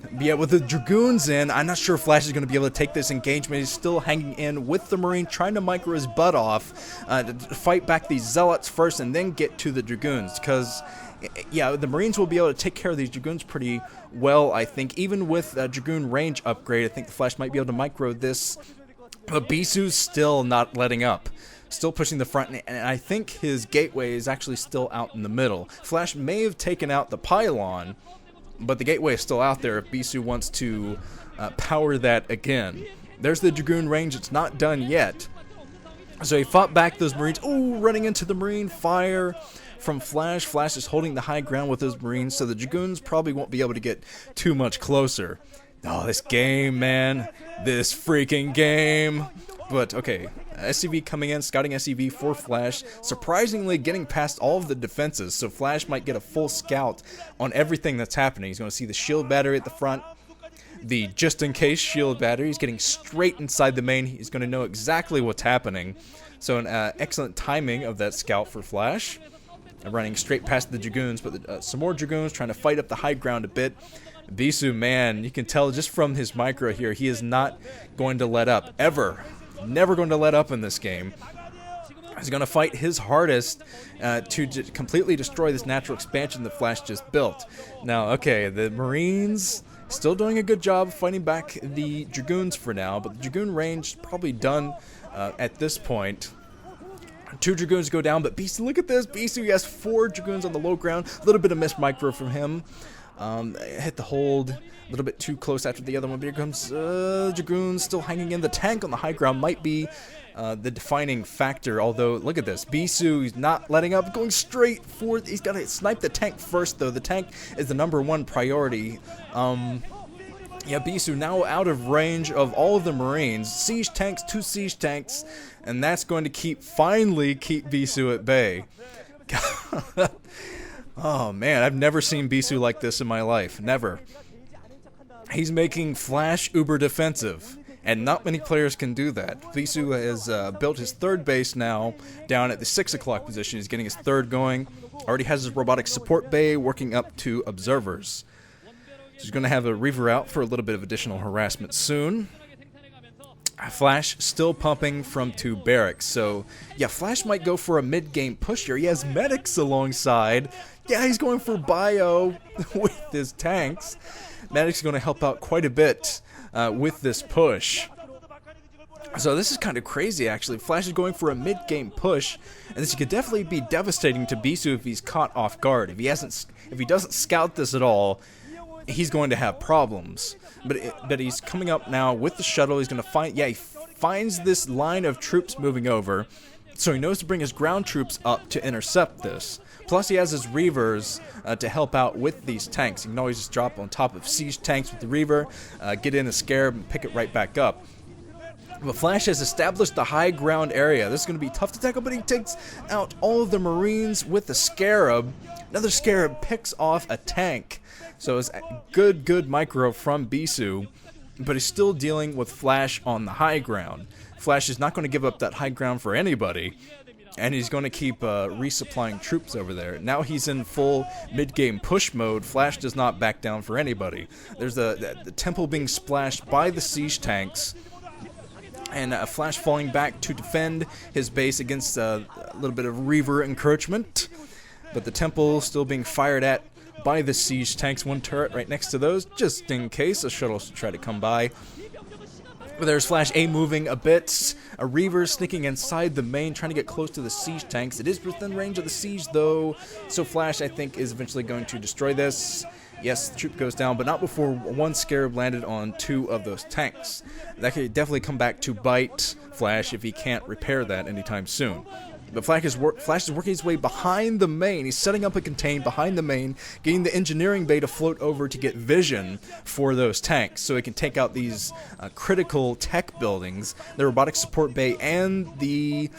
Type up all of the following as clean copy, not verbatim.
But yeah, with the Dragoons in, I'm not sure if Flash is going to be able to take this engagement. He's still hanging in with the Marine, trying to micro his butt off, to fight back these Zealots first and then get to the Dragoons. Because, yeah, the Marines will be able to take care of these Dragoons pretty well, I think. Even with a Dragoon range upgrade, I think the Flash might be able to micro this. But Bisu's still not letting up. Still pushing the front, and I think his gateway is actually still out in the middle. Flash may have taken out the pylon, but the gateway is still out there if Bisu wants to power that again. There's the Dragoon range. It's not done yet. So he fought back those Marines. Ooh, running into the Marine fire from Flash. Flash is holding the high ground with those Marines, so the Dragoons probably won't be able to get too much closer. Oh, this game, man. This freaking game. But, okay, SCV coming in, scouting SCV for Flash, surprisingly getting past all of the defenses, so Flash might get a full scout on everything that's happening. He's going to see the shield battery at the front, the just-in-case shield battery. He's getting straight inside the main. He's going to know exactly what's happening. So an excellent timing of that scout for Flash. Running straight past the Dragoons, but some more Dragoons trying to fight up the high ground a bit. Bisu, man, you can tell just from his micro here, he is not going to let up, ever. Never going to let up in this game. He's going to fight his hardest to completely destroy this natural expansion that Flash just built. Now, okay, the Marines still doing a good job fighting back the Dragoons for now, but the Dragoon range is probably done at this point. 2 Dragoons go down, but Bisu, look at this. Bisu, he has 4 Dragoons on the low ground. A little bit of missed micro from him. Hit the hold a little bit too close after the other one. But here comes Dragoon still hanging in. The tank on the high ground might be the defining factor. Although, look at this. Bisu, he's not letting up, going straight for. He's got to snipe the tank first, though. The tank is the #1 priority. Yeah, Bisu now out of range of all of the Marines. Siege tanks, 2 siege tanks, and that's going to finally keep Bisu at bay. Oh man, I've never seen Bisu like this in my life. Never. He's making Flash uber defensive, and not many players can do that. Bisu has built his 3rd base now, down at the 6 o'clock position. He's getting his 3rd going. Already has his robotic support bay working up to observers. So he's going to have a Reaver out for a little bit of additional harassment soon. Flash still pumping from 2 barracks. So, yeah, Flash might go for a mid-game push here. He has medics alongside. Yeah, he's going for bio with his tanks. Medics are going to help out quite a bit with this push. So this is kind of crazy, actually. Flash is going for a mid-game push, and this could definitely be devastating to Bisu if he's caught off guard. If he doesn't scout this at all, he's going to have problems. But he's coming up now with the shuttle. He's going to find, yeah, he finds this line of troops moving over, so he knows to bring his ground troops up to intercept this. Plus he has his Reavers to help out with these tanks. You can always just drop on top of siege tanks with the Reaver, get in a Scarab and pick it right back up. But Flash has established the high ground area. This is going to be tough to tackle, but he takes out all of the Marines with the Scarab. Another Scarab picks off a tank. So it's a good micro from Bisu, but he's still dealing with Flash on the high ground. Flash is not going to give up that high ground for anybody, and he's going to keep resupplying troops over there. Now he's in full mid-game push mode. Flash does not back down for anybody. There's the temple being splashed by the siege tanks, and Flash falling back to defend his base against a little bit of Reaver encroachment, but the temple still being fired at by the siege tanks. 1 turret right next to those, just in case a shuttle should try to come by. But there's Flash A moving a bit. A Reaver sneaking inside the main, trying to get close to the siege tanks. It is within range of the siege, though, so Flash, I think, is eventually going to destroy this. Yes, the troop goes down, but not before 1 Scarab landed on 2 of those tanks. That could definitely come back to bite Flash if he can't repair that anytime soon. But Flash is working his way behind the main. He's setting up a contain behind the main, getting the engineering bay to float over to get vision for those tanks, so he can take out these critical tech buildings. The robotic support bay and the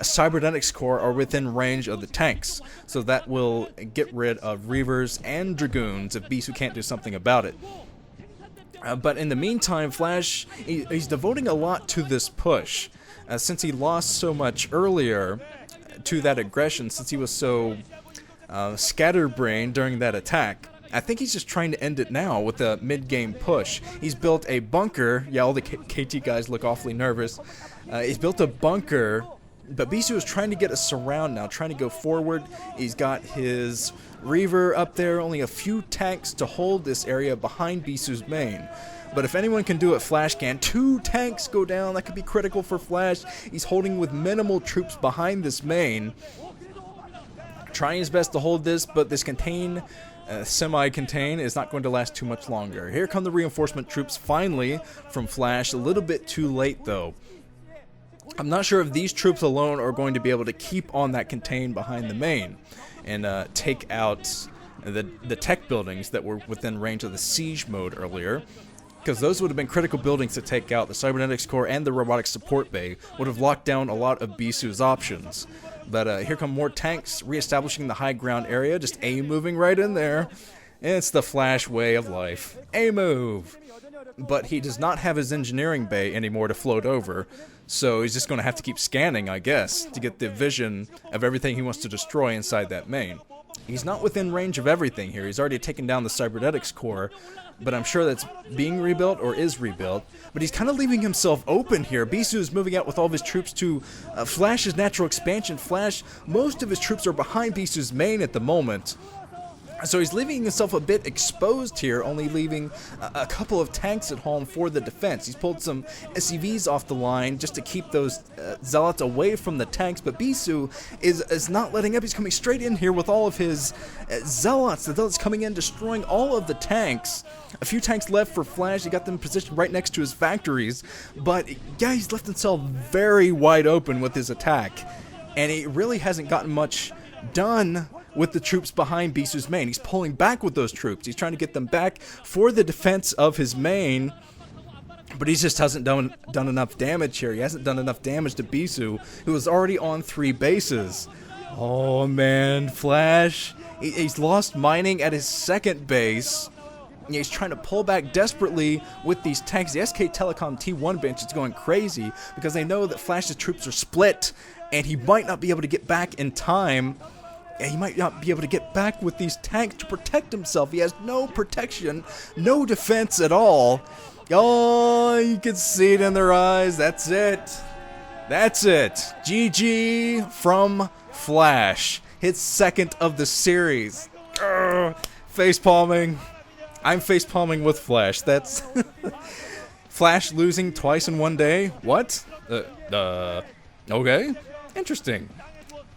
cybernetics core are within range of the tanks, so that will get rid of Reavers and Dragoons if Bisu can't do something about it. But in the meantime, Flash, he's devoting a lot to this push. Since he lost so much earlier to that aggression, since he was so scatterbrained during that attack, I think he's just trying to end it now with a mid-game push. He's built a bunker. Yeah, all the KT guys look awfully nervous. He's built a bunker, but Bisu is trying to get a surround now, trying to go forward. He's got his Reaver up there, only a few tanks to hold this area behind Bisu's main. But if anyone can do it, Flash can. 2 tanks go down. That could be critical for Flash. He's holding with minimal troops behind this main. Trying his best to hold this, but this semi-contain is not going to last too much longer. Here come the reinforcement troops finally from Flash. A little bit too late though. I'm not sure if these troops alone are going to be able to keep on that contain behind the main and take out the tech buildings that were within range of the siege mode earlier. Because those would have been critical buildings to take out. The cybernetics core and the robotic support bay would have locked down a lot of Bisu's options. But here come more tanks reestablishing the high ground area, just A-moving right in there. It's the Flash way of life. A-move! But he does not have his engineering bay anymore to float over, so he's just going to have to keep scanning, I guess, to get the vision of everything he wants to destroy inside that main. He's not within range of everything here. He's already taken down the cybernetics core, but I'm sure that's being rebuilt or is rebuilt. But he's kind of leaving himself open here. Bisu is moving out with all of his troops to Flash's natural expansion. Flash, most of his troops are behind Bisu's main at the moment. So he's leaving himself a bit exposed here, only leaving a couple of tanks at home for the defense. He's pulled some SCVs off the line just to keep those zealots away from the tanks, but Bisu is not letting up. He's coming straight in here with all of his zealots. The zealots coming in, destroying all of the tanks. A few tanks left for Flash. He got them positioned right next to his factories, but yeah, he's left himself very wide open with his attack, and he really hasn't gotten much done with the troops behind Bisu's main. He's pulling back with those troops. He's trying to get them back for the defense of his main, but he just hasn't done enough damage here. He hasn't done enough damage to Bisu, who is already on 3 bases. Oh man, Flash. He's lost mining at his 2nd base. He's trying to pull back desperately with these tanks. The SKTelecom T1 bench is going crazy because they know that Flash's troops are split, and he might not be able to get back in time. He might not be able to get back with these tanks to protect himself. He has no protection, no defense at all. Oh, you can see it in their eyes. That's it. That's it. GG from Flash. His 2nd of the series. Face palming. I'm face palming with Flash. That's Flash losing twice in one day. What? Okay. Interesting.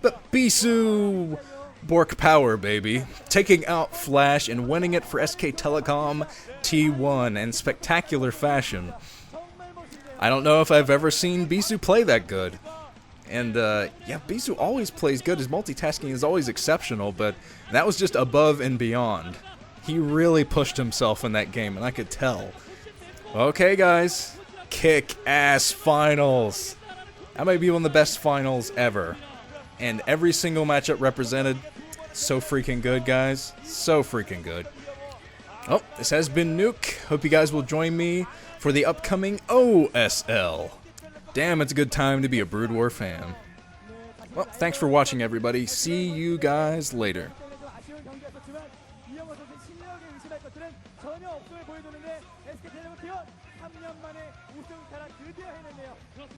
But Bisu, Bork power, baby. Taking out Flash and winning it for SKTelecom T1 in spectacular fashion. I don't know if I've ever seen Bisu play that good. And, yeah, Bisu always plays good. His multitasking is always exceptional, but that was just above and beyond. He really pushed himself in that game, and I could tell. Okay, guys. Kick-ass finals. That might be one of the best finals ever. And every single matchup represented, so freaking good, guys. So freaking good. Oh, this has been Nuke. Hope you guys will join me for the upcoming OSL. Damn, it's a good time to be a Brood War fan. Well, thanks for watching, everybody. See you guys later.